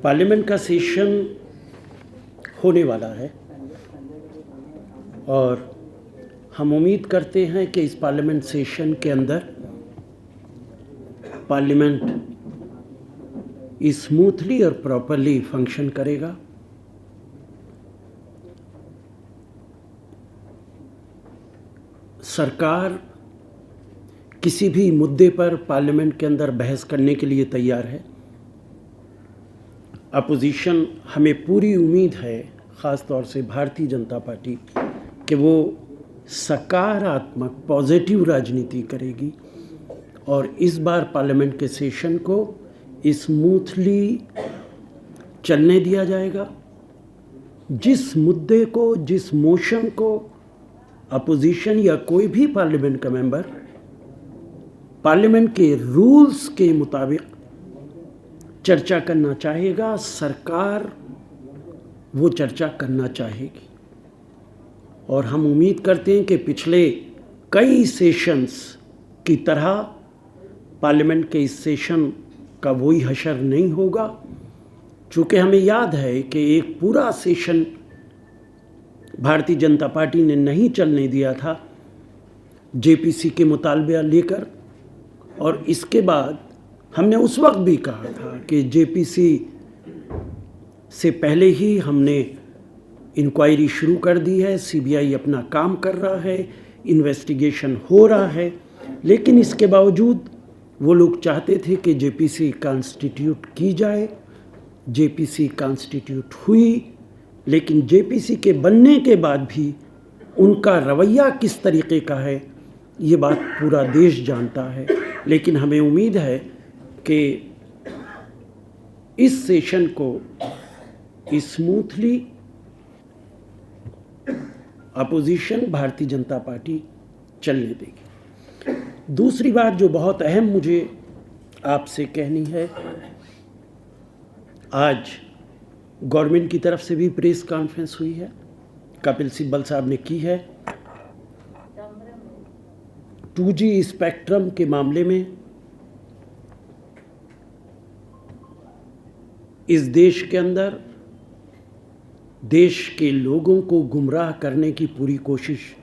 Parliament का session होने वाला है और हम उम्मीद करते हैं कि इस पार्लियामेंट सेशन के अंदर पार्लियामेंट स्मूथली और प्रॉपरली फंक्शन करेगा। सरकार किसी भी मुद्दे पर पार्लियामेंट के अंदर बहस करने के लिए तैयार है। अपोजिशन, हमें पूरी उम्मीद है, ख़ास तौर से भारतीय जनता पार्टी, कि वो सकारात्मक पॉजिटिव राजनीति करेगी और इस बार पार्लियामेंट के सेशन को स्मूथली चलने दिया जाएगा। जिस मुद्दे को, जिस मोशन को अपोजिशन या कोई भी पार्लियामेंट का मेंबर पार्लियामेंट के रूल्स के मुताबिक चर्चा करना चाहेगा, सरकार वो चर्चा करना चाहेगी। और हम उम्मीद करते हैं कि पिछले कई सेशंस की तरह पार्लियामेंट के इस सेशन का वही हशर नहीं होगा, चूँकि हमें याद है कि एक पूरा सेशन भारतीय जनता पार्टी ने नहीं चलने दिया था जेपीसी के मुतालबा लेकर, और इसके बाद हमने उस वक्त भी कहा था कि जेपीसी से पहले ही हमने इंक्वायरी शुरू कर दी है, सीबीआई अपना काम कर रहा है, इन्वेस्टिगेशन हो रहा है। लेकिन इसके बावजूद वो लोग चाहते थे कि जेपीसी कॉन्स्टिट्यूट की जाए। जेपीसी कॉन्स्टिट्यूट हुई, लेकिन जेपीसी के बनने के बाद भी उनका रवैया किस तरीके का है ये बात पूरा देश जानता है। लेकिन हमें उम्मीद है कि इस सेशन को smoothly opposition Bharatiya Janata party चलने देगी। दूसरी बात जो बहुत अहम मुझे आपसे कहनी है, आज गवर्नमेंट की तरफ से भी प्रेस कॉन्फ्रेंस हुई है, कपिल सिब्बल साहब ने की है। 2G स्पेक्ट्रम के मामले में इस देश के अंदर देश के लोगों को गुमराह करने की पूरी कोशिश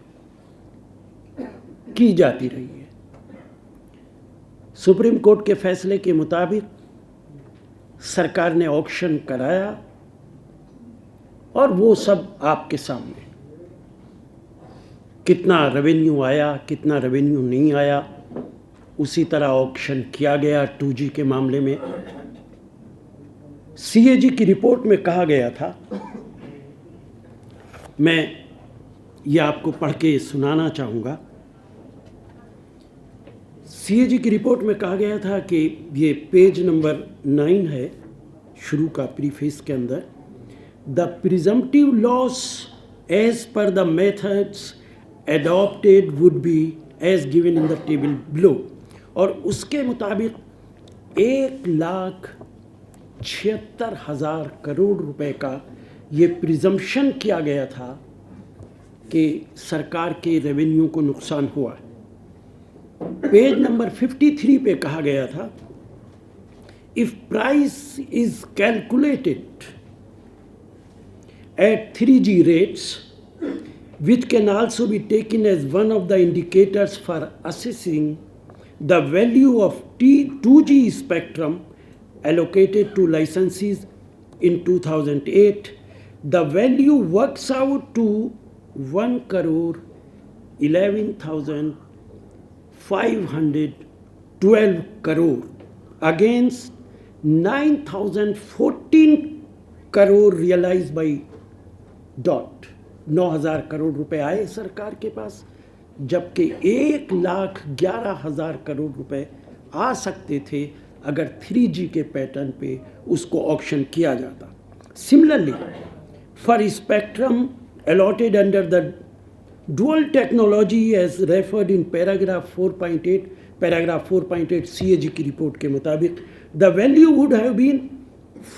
की जाती रही है। सुप्रीम कोर्ट के फैसले के मुताबिक सरकार ने ऑक्शन कराया और वो सब आपके सामने, कितना रेवेन्यू आया, कितना रेवेन्यू नहीं आया, उसी तरह ऑक्शन किया गया 2G के मामले में। CAG की रिपोर्ट में कहा गया था, मैं ये आपको पढ़ के सुनाना चाहूँगा। CAG की रिपोर्ट में कहा गया था कि ये पेज नंबर 9 है शुरू का प्रीफेस के अंदर, the presumptive laws as per the methods adopted would be as given in the table below। और उसके मुताबिक 1,76,000 करोड़ रुपए का ये प्रिजम्पशन किया गया था कि सरकार के रेवेन्यू को नुकसान हुआ। पेज नंबर 53 पे कहा गया था, if price is calculated at 3G rates, which can also be taken as one of the indicators for assessing the value of 2G spectrum allocated to licensees in 2008, the value works out to 1,11,512 crore against 9,014 crore realized by DOT। 9,000 crore रुपए आए सरकार के पास, जबकि 1,11,000 करोड़ रुपए आ सकते थे अगर 3G के पैटर्न पे उसको ऑक्शन किया जाता। Similarly for spectrum allotted under the dual technology as referred in paragraph 4.8 CAG की रिपोर्ट के मुताबिक the value would have been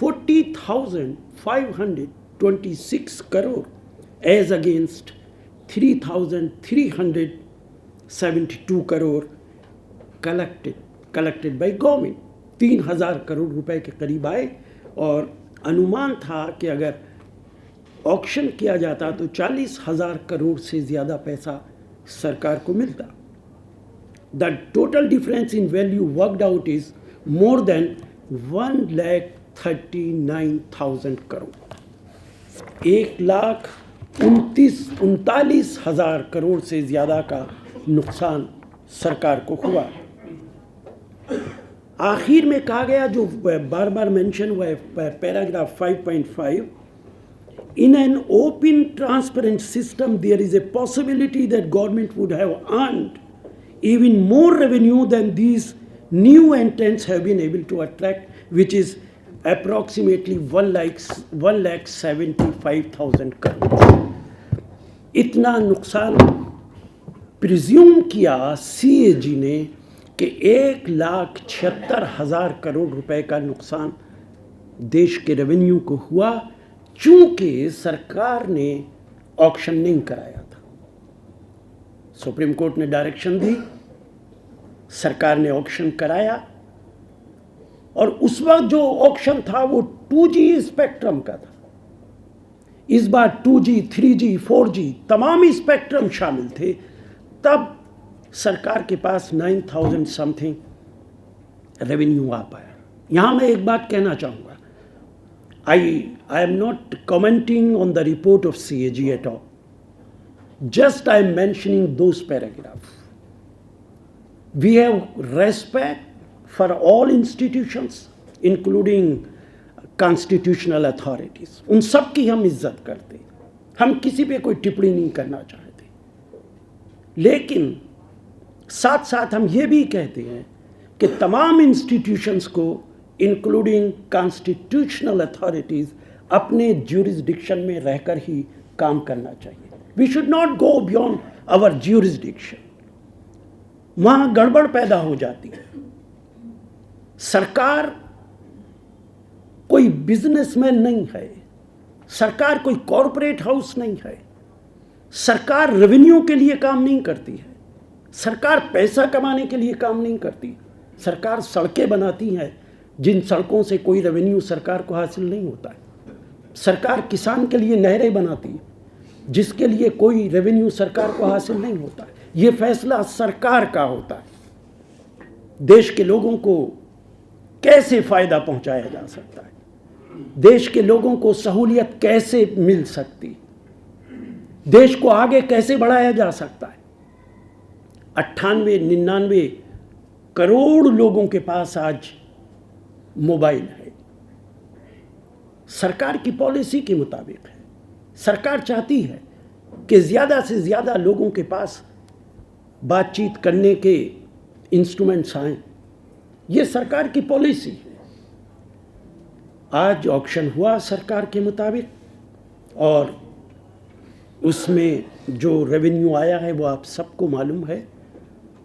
40,526 crore as against 3,372 crore collected by government। 3,000 crore रुपए के करीब आए और अनुमान था कि अगर ऑक्शन किया जाता तो 40,000 करोड़ से ज़्यादा पैसा सरकार को मिलता। The total difference in value worked out is more than 1,39,000 crore. 1,39,000 crore से ज़्यादा का नुकसान सरकार को हुआ। आखिर में कहा गया, जो बार बार मेंशन हुआ है, paragraph 5.5, in an open transparent system there is a possibility that government would have earned even more revenue than these new entrants have been able to attract, which is approximately 1,75,000 crore। इतना नुकसान presume किया CAG ने कि 1,76,000 करोड़ रुपए का नुकसान देश के रेवेन्यू को हुआ, चूंकि सरकार ने ऑक्शन नहीं कराया था। सुप्रीम कोर्ट ने डायरेक्शन दी, सरकार ने ऑक्शन कराया, और उस वक्त जो ऑक्शन था वो 2G स्पेक्ट्रम का था। इस बार 2G, 3G, 4G तमाम स्पेक्ट्रम शामिल थे। तब सरकार के पास 9,000 समथिंग रेवेन्यू आ पाया। यहां मैं एक बात कहना चाहूँगा, I am not commenting on the report of CAG at all. Just I am mentioning those paragraphs. We have respect for all institutions, including constitutional authorities. उन सब की हम इज्जत करते हैं, हम किसी पे कोई टिप्पणी नहीं करना चाहते, लेकिन साथ साथ हम ये भी कहते हैं कि तमाम इंस्टीट्यूशंस को, इंक्लूडिंग कॉन्स्टिट्यूशनल अथॉरिटीज़, अपने ज्यूरिसडिक्शन में रहकर ही काम करना चाहिए। We should not go beyond our jurisdiction. वहाँ गड़बड़ पैदा हो जाती है। सरकार कोई बिजनेसमैन नहीं है, सरकार कोई कॉरपोरेट हाउस नहीं है, सरकार रेवेन्यू के लिए काम नहीं करती है, सरकार पैसा कमाने के लिए काम नहीं करती। सरकार सड़कें बनाती है जिन सड़कों से कोई रेवेन्यू सरकार को हासिल नहीं होता है। सरकार किसान के लिए नहरें बनाती है जिसके लिए कोई रेवेन्यू सरकार को हासिल नहीं होता है। ये फैसला सरकार का होता है। देश के लोगों को कैसे फ़ायदा पहुंचाया जा सकता है, देश के लोगों को सहूलियत कैसे मिल सकती, देश को आगे कैसे बढ़ाया जा सकता है। 98-99 करोड़ लोगों के पास आज मोबाइल है। सरकार की पॉलिसी के मुताबिक है। सरकार चाहती है कि ज़्यादा से ज़्यादा लोगों के पास बातचीत करने के इंस्ट्रूमेंट्स आएं। ये सरकार की पॉलिसी है। आज ऑक्शन हुआ सरकार के मुताबिक, और उसमें जो रेवेन्यू आया है वो आप सबको मालूम है।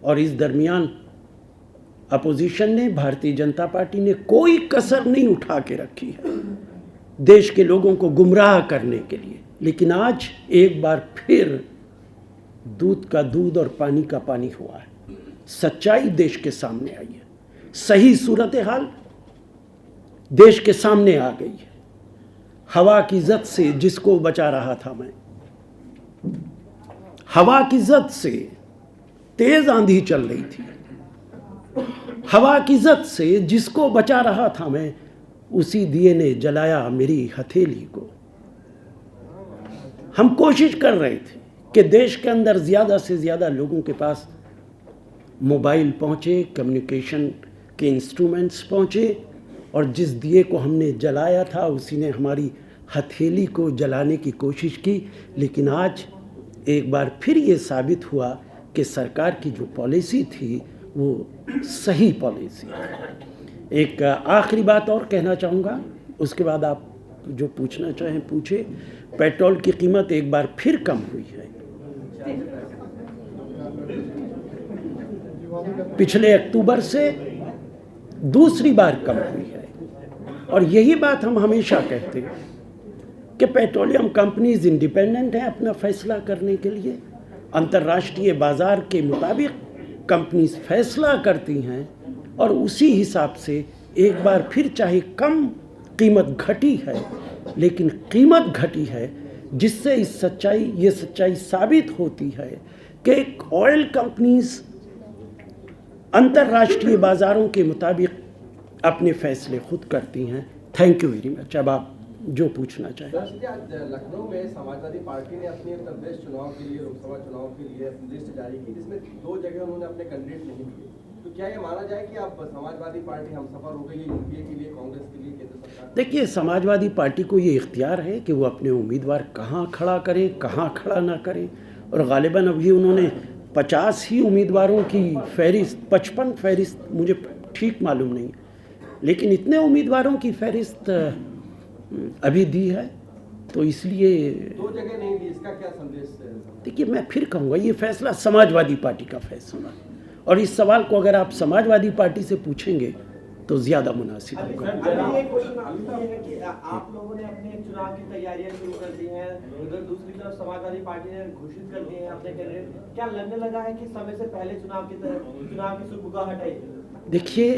और इस दरमियान अपोजिशन ने, भारतीय जनता पार्टी ने कोई कसर नहीं उठा के रखी है देश के लोगों को गुमराह करने के लिए। लेकिन आज एक बार फिर दूध का दूध और पानी का पानी हुआ है। सच्चाई देश के सामने आई है, सही सूरत हाल देश के सामने आ गई है। हवा की जद से जिसको बचा रहा था मैं, हवा की जद से तेज आंधी चल रही थी, हवा की जद से जिसको बचा रहा था मैं, उसी दिए ने जलाया मेरी हथेली को। हम कोशिश कर रहे थे कि देश के अंदर ज़्यादा से ज़्यादा लोगों के पास मोबाइल पहुँचे, कम्युनिकेशन के इंस्ट्रूमेंट्स पहुँचे, और जिस दिए को हमने जलाया था उसी ने हमारी हथेली को जलाने की कोशिश की। लेकिन आज एक बार फिर ये साबित हुआ कि सरकार की जो पॉलिसी थी वो सही पॉलिसी है। एक आखिरी बात और कहना चाहूँगा, उसके बाद आप जो पूछना चाहें पूछे। पेट्रोल की कीमत एक बार फिर कम हुई है। पिछले अक्टूबर से दूसरी बार कम हुई है। और यही बात हम हमेशा कहते हैं कि पेट्रोलियम कंपनीज इंडिपेंडेंट हैं अपना फैसला करने के लिए। अंतर्राष्ट्रीय बाज़ार के मुताबिक कंपनीज फैसला करती हैं, और उसी हिसाब से एक बार फिर चाहे कम कीमत घटी है, लेकिन कीमत घटी है जिससे ये सच्चाई साबित होती है कि ऑयल कंपनीज अंतर्राष्ट्रीय बाज़ारों के मुताबिक अपने फैसले खुद करती हैं। Thank you very much. अब आप जो पूछना चाहें। आज लखनऊ में समाजवादी पार्टी ने अपने उत्तर प्रदेश चुनाव के लिए, लोकसभा चुनाव के लिए लिस्ट जारी की, जिसमें 2 जगह उन्होंने अपने कैंडिडेट नहीं दिए। तो क्या ये माना जाए कि अब समाजवादी पार्टी हमसफर हो गई है यूपीए के लिए, कांग्रेस के लिए, केंद्र सरकार? देखिए, समाजवादी पार्टी को ये इख्तियार है कि वो अपने उम्मीदवार कहाँ खड़ा करें, कहाँ खड़ा ना करें, और गालिबन अभी उन्होंने 50 ही उम्मीदवारों की फहरिस्त, 55 फहरिस्त मुझे ठीक मालूम नहीं, लेकिन इतने उम्मीदवारों की फहरिस्त अभी दी है, तो इसलिए 2 जगह नहीं दी, इसका क्या संदेश है? देखिए, मैं फिर कहूँगा ये फैसला समाजवादी पार्टी का फैसला है, और इस सवाल को अगर आप समाजवादी पार्टी से पूछेंगे तो ज़्यादा मुनासिब होगा। अभी एक क्वेश्चन ये है कि आप लोगों ने अपने चुनाव की तैयारियां शुरू कर दी हैं, उधर दूसरी तरफ समाजवादी पार्टी ने घोषित कर दिए हैं अपने कैंडिडेट। क्या लगने लगा है कि समय से पहले चुनाव की सुगबुगाहट हटाई? देखिए,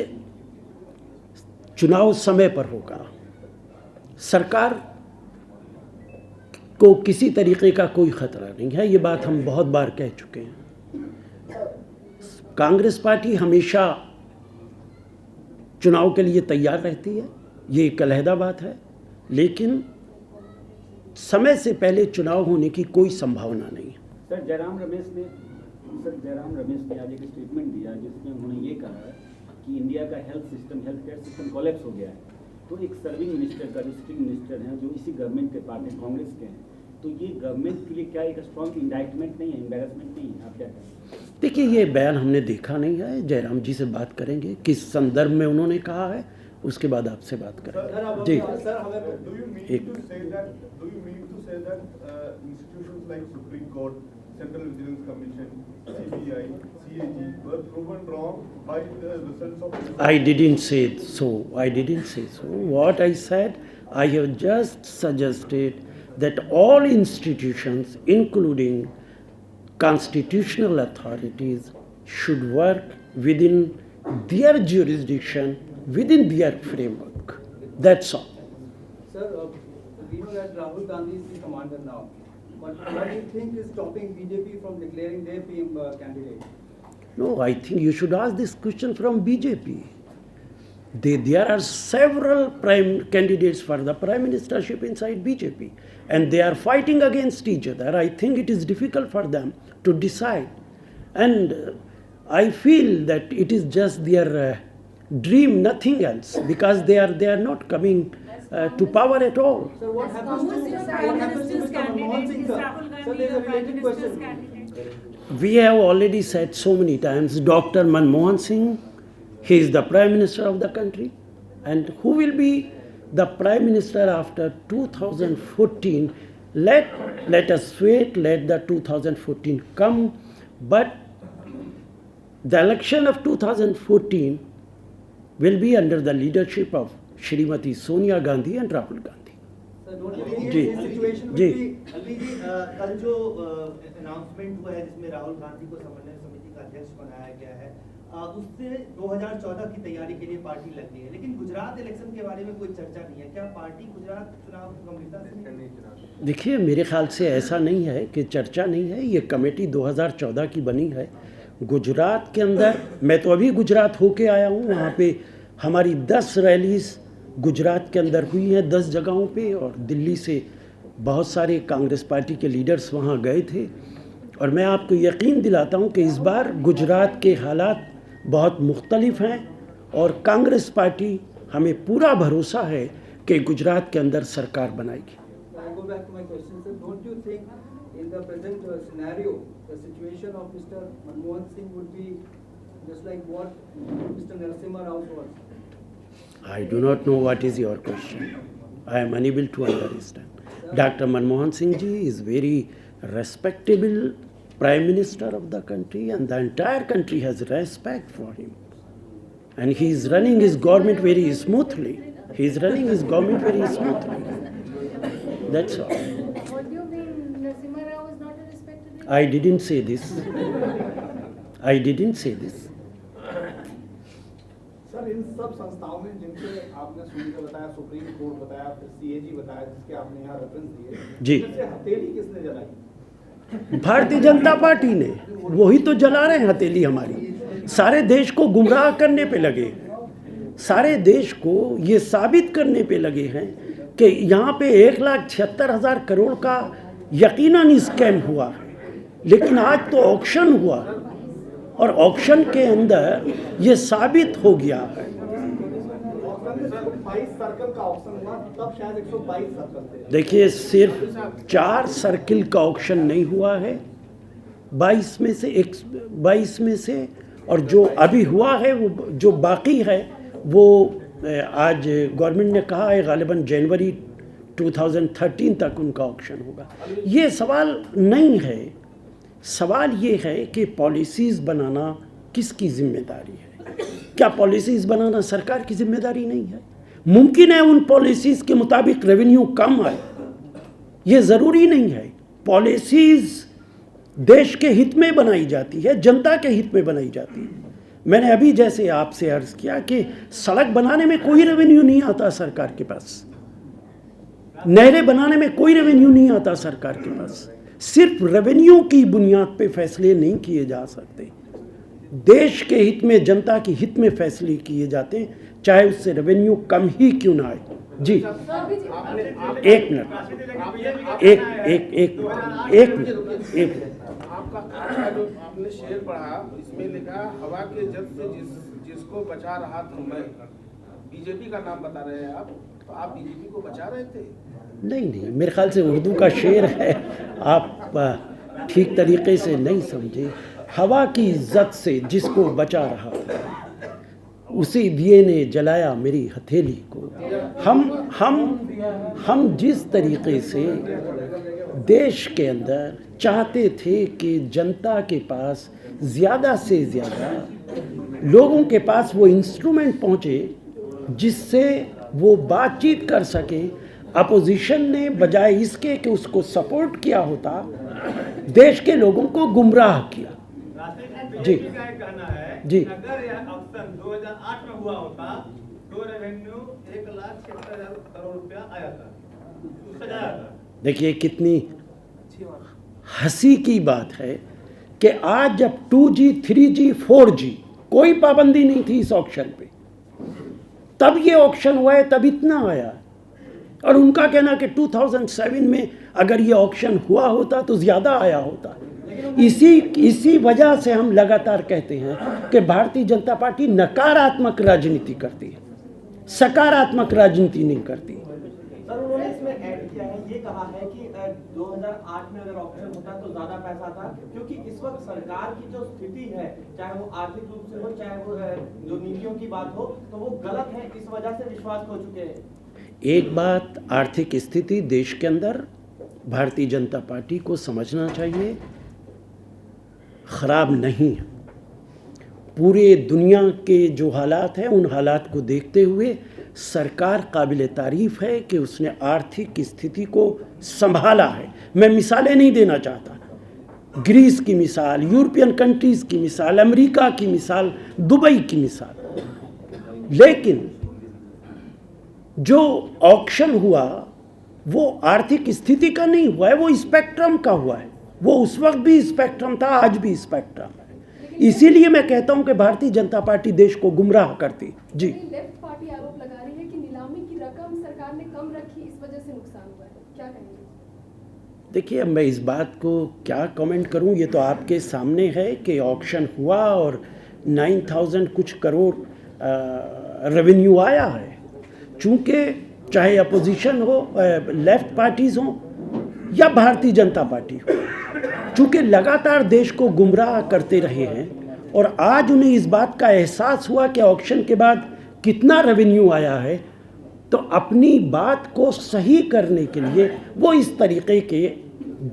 चुनाव समय पर होगा, सरकार को किसी तरीके का कोई खतरा नहीं है, ये बात हम बहुत बार कह चुके हैं। कांग्रेस पार्टी हमेशा चुनाव के लिए तैयार रहती है, ये एक अलहदा बात है, लेकिन समय से पहले चुनाव होने की कोई संभावना नहीं है। सर जयराम रमेश ने आज एक स्टेटमेंट दिया जिसमें उन्होंने ये कहा कि इंडिया का हेल्थ केयर सिस्टम कोलैप्स हो गया है। तो एक सर्विंग मिनिस्टर का, जो सिटिंग मिनिस्टर हैं, जो इसी गवर्नमेंट के पार्ट हैं, कांग्रेस के हैं, तो ये गवर्नमेंट के लिए क्या एक स्ट्रॉन्ग इंडाइटमेंट नहीं है, एम्बेरसमेंट नहीं है? आप क्या कहें? देखिए, ये बयान हमने देखा नहीं है, जयराम जी से बात करेंगे किस संदर्भ में उन्होंने कहा है, उसके बाद आपसे बात करेंगे। जी, Central Vigilance Commission, CBI, CAG were proven wrong by the results of... I didn't say so. What I said, I have just suggested that all institutions, including constitutional authorities, should work within their jurisdiction, within their framework. That's all. Sir, we know that Rahul Gandhi is the commander now. But what do you think is stopping BJP from declaring their PM candidate? No, I think you should ask this question from BJP. There are several prime candidates for the prime ministership inside BJP, and they are fighting against each other. I think it is difficult for them to decide, and I feel that it is just their dream, nothing else, because they are not coming to power at all. So what happens to Mr. Manmohan Singh? So there is a related question. We have already said so many times, Dr. Manmohan Singh, he is the Prime Minister of the country, and who will be the Prime Minister after 2014? Let us wait, let the 2014 come, but the election of 2014 will be under the leadership of Shrimati Sonia Gandhi and Rahul Gandhi. जी, अभी कल जो announcement हुआ है जिसमें राहुल गांधी को समन्वय समिति का अध्यक्ष बनाया गया है, उससे 2014 की तैयारी के लिए पार्टी लग गई है, लेकिन गुजरात इलेक्शन के बारे में कोई चर्चा नहीं है। क्या पार्टी गुजरात चुनाव गंभीरता से? देखिए, मेरे ख्याल से ऐसा नहीं है कि चर्चा नहीं है, ये कमेटी 2014 की बनी है। गुजरात के अंदर, मैं तो अभी गुजरात होके आया हूँ, वहाँ पे हमारी 10 रैलीज गुजरात के अंदर हुई हैं 10 जगहों पे, और दिल्ली से बहुत सारे कांग्रेस पार्टी के लीडर्स वहाँ गए थे, और मैं आपको यकीन दिलाता हूँ कि इस बार गुजरात के हालात बहुत मुख्तलिफ हैं, और कांग्रेस पार्टी, हमें पूरा भरोसा है कि गुजरात के अंदर सरकार बनाएगी। In the present scenario, the situation of Mr. Manmohan Singh would be just like what Mr. Narasimha Rao was. I do not know what is your question. I am unable to understand. Dr. Manmohan Singh ji is very respectable Prime Minister of the country, and the entire country has respect for him. And he is running his government very smoothly. That's all. What do you mean Narasimha Rao is not a respected leader? I didn't say this. Sir, in सब संस्थाओं में जिनसे आपने सुनकर बताया, supreme court बताया, फिर CAG बताया, जिसके आपने यहाँ रेफरेंस दिए, जी। जिनसे हथेली किसने जलाई? भारतीय जनता पार्टी ने, वही तो जला रहे हैं हथेली हमारी। सारे देश को गुमराह करने पे लगे, सारे देश को ये साबित करने पे लगे हैं कि यहाँ पे 1,76,000 करोड़ का यकीनन स्कैम हुआ है। लेकिन आज तो ऑक्शन हुआ और ऑक्शन के अंदर ये साबित हो गया है। 122 सर्कल का ऑप्शन हुआ, तब शायद 122 सर्कल थे। देखिए, सिर्फ 4 सर्किल का ऑक्शन नहीं हुआ है, 22 में से और जो अभी हुआ है, वो जो बाकी है वो आज गवर्नमेंट ने कहा है गालिबन जनवरी 2013 तक उनका ऑक्शन होगा। ये सवाल नहीं है, सवाल ये है कि पॉलिसीज़ बनाना किसकी जिम्मेदारी है? क्या पॉलिसीज़ बनाना सरकार की जिम्मेदारी नहीं है? मुमकिन है उन पॉलिसीज़ के मुताबिक रेवेन्यू कम आए, ये ज़रूरी नहीं है। पॉलिसीज़ देश के हित में बनाई जाती है, जनता के हित में बनाई जाती है। मैंने अभी जैसे आपसे अर्ज़ किया कि सड़क बनाने में कोई रेवेन्यू नहीं आता सरकार के पास, नहरें बनाने में कोई रेवेन्यू नहीं आता सरकार के पास। सिर्फ रेवेन्यू की बुनियाद पे फैसले नहीं किए जा सकते, देश के हित में, जनता के हित में फैसले किए जाते हैं, चाहे उससे रेवेन्यू कम ही क्यों ना आए। जी, एक मिनट, आपका जो आपने शेर पढ़ा, इसमें लिखा हवा के जब से जिसको बचा रहा था मैं। बीजेपी का नाम बता रहे हैं आप, तो आप बीजेपी को बचा रहे थे? नहीं, मेरे ख्याल से उर्दू का शेर है, आप ठीक तरीके से नहीं समझे। हवा की इज्जत से जिसको बचा रहा था, उसी दिए ने जलाया मेरी हथेली को। हम जिस तरीके से देश के अंदर चाहते थे कि जनता के पास ज़्यादा से ज़्यादा लोगों के पास वो इंस्ट्रूमेंट पहुँचे जिससे वो बातचीत कर सके, अपोजिशन ने बजाय इसके कि उसको सपोर्ट किया होता, देश के लोगों को गुमराह किया। जी जी, अगर यह ऑप्शन 2008 में हुआ होता तो रेवेन्यू 1,76,000 करोड़ रुपया आया था, उससे जाया था। देखिए कितनी हंसी की बात है कि आज जब 2G, 3G, 4G कोई पाबंदी नहीं थी इस ऑक्शन पे, तब ये ऑक्शन हुआ है, तब इतना आया। और उनका कहना कि 2007 में अगर ये ऑक्शन हुआ होता तो ज़्यादा आया होता। इसी वजह से हम लगातार कहते हैं कि भारतीय जनता पार्टी नकारात्मक राजनीति करती है, सकारात्मक राजनीति नहीं करती। सर, उन्होंने इसमें ऐड किया है, ये कहा है कि 2008 में अगर ऑप्शन होता तो ज्यादा पैसा था, क्योंकि इस वक्त सरकार की जो स्थिति है, चाहे वो आर्थिक रूप से हो, चाहे वो जो नीतियों की बात हो, तो वो गलत है, इस वजह से विश्वास खो चुके हैं। एक बात, आर्थिक स्थिति देश के अंदर भारतीय जनता पार्टी को समझना चाहिए, खराब नहीं है। पूरे दुनिया के जो हालात हैं, उन हालात को देखते हुए सरकार काबिल तारीफ़ है कि उसने आर्थिक स्थिति को संभाला है। मैं मिसालें नहीं देना चाहता, ग्रीस की मिसाल, यूरोपियन कंट्रीज़ की मिसाल, अमेरिका की मिसाल, दुबई की मिसाल, लेकिन जो ऑक्शन हुआ वो आर्थिक स्थिति का नहीं हुआ है, वो स्पेक्ट्रम का हुआ है। वो उस वक्त भी स्पेक्ट्रम था, आज भी स्पेक्ट्रम है। इसीलिए मैं कहता हूं कि भारतीय जनता पार्टी देश को गुमराह करती। जी, लेफ्ट पार्टी आरोप लगा रही है कि नीलामी की रकम सरकार ने कम रखी, इस वजह से नुकसान हुआ है, क्या कहेंगे? देखिए, अब मैं इस बात को क्या कमेंट करूं, ये तो आपके सामने है कि ऑक्शन हुआ और 9,000 कुछ करोड़ रेवेन्यू आया है। चूँकि चाहे अपोजिशन हो, लेफ्ट पार्टीज़ हों या भारतीय जनता पार्टी हो, चूँकि लगातार देश को गुमराह करते रहे हैं और आज उन्हें इस बात का एहसास हुआ कि ऑक्शन के बाद कितना रेवेन्यू आया है, तो अपनी बात को सही करने के लिए वो इस तरीके के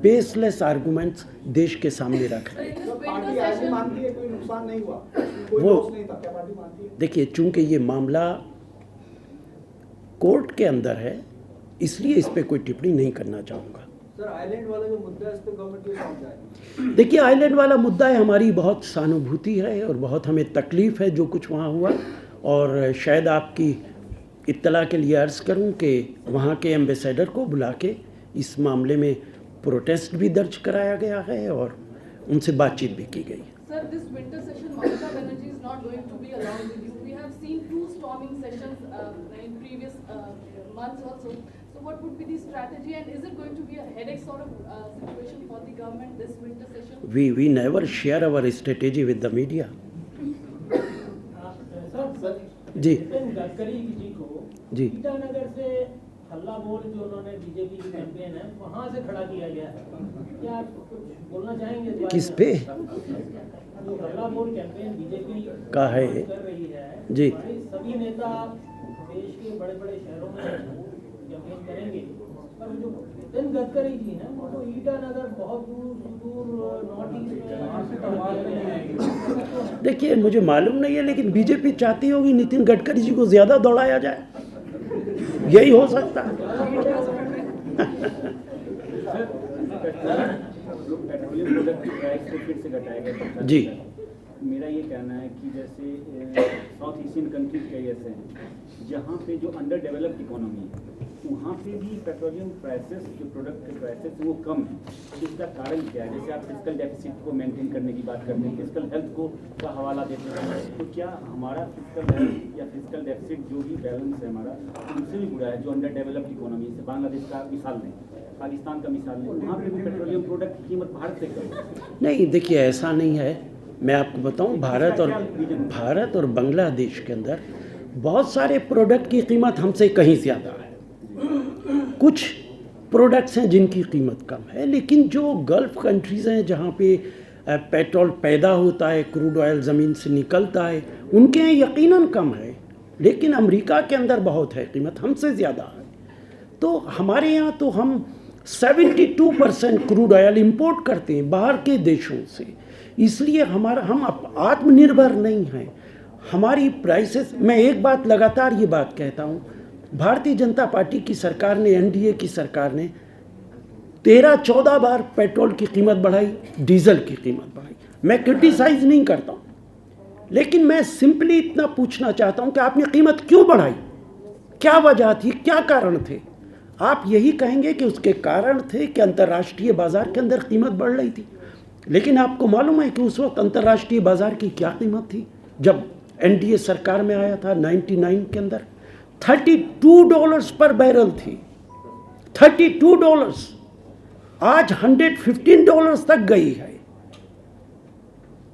बेसलेस आर्गुमेंट्स देश के सामने रख रहे हैं। पार्टी ऐसे मानती है कोई नुकसान नहीं हुआ, कोई वो लॉस नहीं था, क्या पार्टी मानती है? देखिए, चूँकि ये मामला कोर्ट के अंदर है, इसलिए इस पे कोई टिप्पणी नहीं करना चाहूँगा। सर, आइलैंड वाला जो मुद्दा है, इस पे गवर्नमेंट ये समझ जाए। देखिए, आइलैंड वाला मुद्दा है, हमारी बहुत सहानुभूति है और बहुत हमें तकलीफ़ है जो कुछ वहाँ हुआ, और शायद आपकी इत्तला के लिए अर्ज़ करूं कि वहाँ के एम्बेसडर को बुला के इस मामले में प्रोटेस्ट भी दर्ज कराया गया है और उनसे बातचीत भी की गई है। Sir, this winter session, Mamata Banerjee is not going to be along with you. We have seen 2 storming sessions in previous months also. So what would be the strategy, and is it going to be a headache sort of situation for the government this winter session? We never share our strategy with the media. जी नितिन गडकरी जी को जी ईटानगर से हल्ला बोल जो उन्होंने BJP की campaign है वहां से खड़ा किया गया है, क्या आप कुछ बोलना चाहेंगे इस बारे किस में? पे जो हल्ला बोल कैंपेन बीजेपी का है कर रही है जी हमारे सभी नेता देश के बड़े बड़े शहरों में कैंपेन करेंगे, पर जो नितिन गडकरी जी हैं वो तो ईटानगर बहुत दूर नॉर्थ ईस्ट में। देखिए मुझे मालूम नहीं है, लेकिन बीजेपी चाहती होगी नितिन गडकरी जी को ज़्यादा दौड़ाया जाए, यही हो सकता है। पेट्रोलियम प्रोडक्ट की प्राइस को फिर से घटाया गया जी मेरा ये कहना है कि जैसे साउथ एशियन कंट्रीज कई ऐसे हैं जहाँ पे जो अंडर डेवलप्ड इकोनॉमी है वहाँ पे भी पेट्रोलियम प्राइसेस जो प्रोडक्ट के प्राइसेस वो कम है। इसका कारण क्या है? जैसे आप फिजिकल डेफिसिट को मेंटेन करने की बात करते हैं, फिजिकल हेल्थ को का हवाला देते हैं, तो क्या हमारा फिजिकल हेल्थ या फिजिकल डेफिसिट जो भी बैलेंस है हमारा उनसे भी बुरा है जो अंडर डेवलप्ड इकोनॉमी है? बांग्लादेश का मिसाल लें, पाकिस्तान का मिसाल लें, वहाँ पे भी पेट्रोलियम प्रोडक्ट की कीमत भारत से कम है। नहीं, देखिए ऐसा नहीं है। मैं आपको बताऊं, भारत और बांग्लादेश के अंदर बहुत सारे प्रोडक्ट की कीमत हमसे कहीं ज़्यादा है। कुछ प्रोडक्ट्स हैं जिनकी कीमत कम है, लेकिन जो गल्फ़ कंट्रीज़ हैं जहाँ पे पेट्रोल पैदा होता है, क्रूड ऑयल ज़मीन से निकलता है, उनके यहाँ यकीनन कम है, लेकिन अमेरिका के अंदर बहुत है, कीमत हमसे ज़्यादा है। तो हमारे यहाँ तो हम 72% क्रूड ऑयल इंपोर्ट करते हैं बाहर के देशों से, इसलिए हम आत्मनिर्भर नहीं हैं। हमारी प्राइसेस, मैं एक बात लगातार ये बात कहता हूँ, भारतीय जनता पार्टी की सरकार ने, एनडीए की सरकार ने 13-14 बार पेट्रोल की कीमत बढ़ाई, डीजल की कीमत बढ़ाई। मैं क्रिटिसाइज़ नहीं करता हूँ, लेकिन मैं सिंपली इतना पूछना चाहता हूँ कि आपने कीमत क्यों बढ़ाई, क्या वजह थी, क्या कारण थे? आप यही कहेंगे कि उसके कारण थे कि अंतर्राष्ट्रीय बाज़ार के अंदर कीमत बढ़ रही थी, लेकिन आपको मालूम है कि उस वक्त अंतर्राष्ट्रीय बाज़ार की क्या कीमत थी? जब एनडीए सरकार में आया था 99 के अंदर $32 पर बैरल थी, $32। आज $115 तक गई है,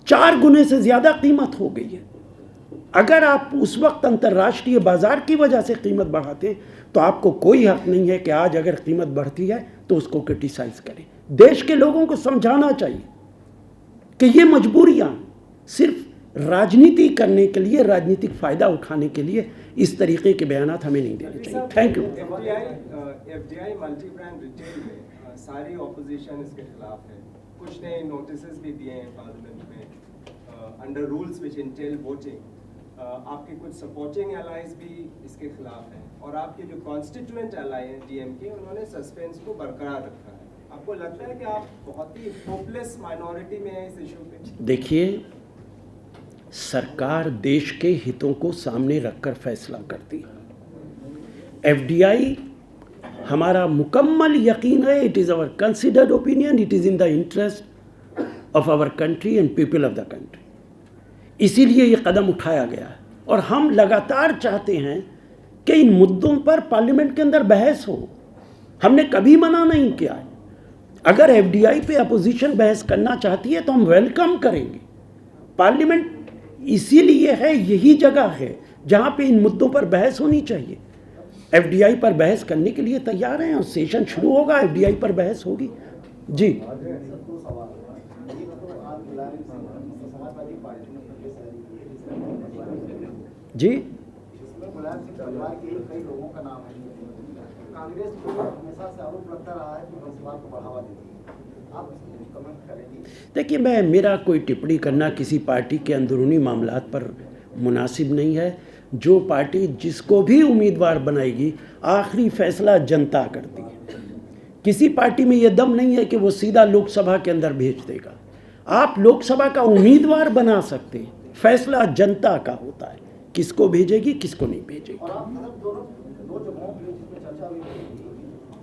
4 गुने से ज़्यादा कीमत हो गई है। अगर आप उस वक्त अंतर्राष्ट्रीय बाज़ार की वजह से कीमत बढ़ाते तो आपको कोई हक नहीं है कि आज अगर कीमत बढ़ती है तो उसको क्रिटिसाइज़ करें। देश के लोगों को समझाना चाहिए कि ये मजबूरियां सिर्फ राजनीति करने के लिए, राजनीतिक फ़ायदा उठाने के लिए इस तरीके के बयानात हमें नहीं देने चाहिए। Thank you. FDI multi brand retail में सारी ऑपोजिशन इसके खिलाफ है, कुछ ने नोटिस भी दिए हैं पार्लियामेंट में under rules which Intel voting. आपके कुछ सपोर्टिंग एलाइज भी इसके खिलाफ हैं और आपके जो कॉन्स्टिट्यूएंट एलाई हैं डीएमके, उन्होंने सस्पेंस को बरकरार रखा है। आपको लगता है कि आप बहुत ही होपलेस माइनॉरिटी में हैं इस इशू पे? देखिए, सरकार देश के हितों को सामने रखकर फैसला करती है। एफडीआई, हमारा मुकम्मल यकीन है, it is our considered opinion, it is in the interest of our country and people of the country, इसीलिए ये कदम उठाया गया है। और हम लगातार चाहते हैं कि इन मुद्दों पर पार्लियामेंट के अंदर बहस हो, हमने कभी मना नहीं किया है। अगर एफडीआई पे अपोजिशन बहस करना चाहती है तो हम वेलकम करेंगे। पार्लियामेंट इसीलिए है, यही जगह है जहाँ पे इन मुद्दों पर बहस होनी चाहिए। एफडीआई पर बहस करने के लिए तैयार हैं और सेशन शुरू होगा, एफडीआई पर बहस होगी। जी जी मुलायम सिंह परिवार के कई लोगों का नाम है। कांग्रेस को हमेशा से आरोप लगता रहा है कि वंशवाद को बढ़ावा देती है, आप इसमें कुछ कमेंट करेंगे? देखिए, मेरा कोई टिप्पणी करना किसी पार्टी के अंदरूनी मामलात पर मुनासिब नहीं है। जो पार्टी जिसको भी उम्मीदवार बनाएगी, आखिरी फैसला जनता करती है। किसी पार्टी में ये दम नहीं है कि वो सीधा लोकसभा के अंदर भेज देगा। आप लोकसभा का उम्मीदवार बना सकते हैं, फैसला जनता का होता है। किसको भेजेगी किसको नहीं भेजेगी। और आप मतलब दोनों दो जगहों पे जिसमें चर्चा हुई थी,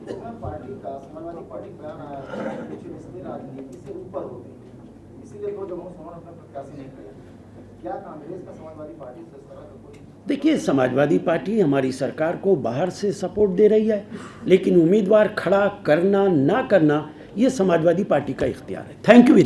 इसमें पार्टी का समाजवादी पार्टी का बयान आया था कि पिछली राजनीति से ऊपर हो गई, इसीलिए दो जगहों से उन्होंने अपना प्रत्याशी नहीं किया। क्या कांग्रेस का समाजवादी पार्टी से इस तरह का कोई? देखिए, समाजवादी पार्टी हमारी सरकार को बाहर से सपोर्ट दे रही है, लेकिन उम्मीदवार खड़ा करना ना करना ये समाजवादी पार्टी का इख्तियार है। Thank you very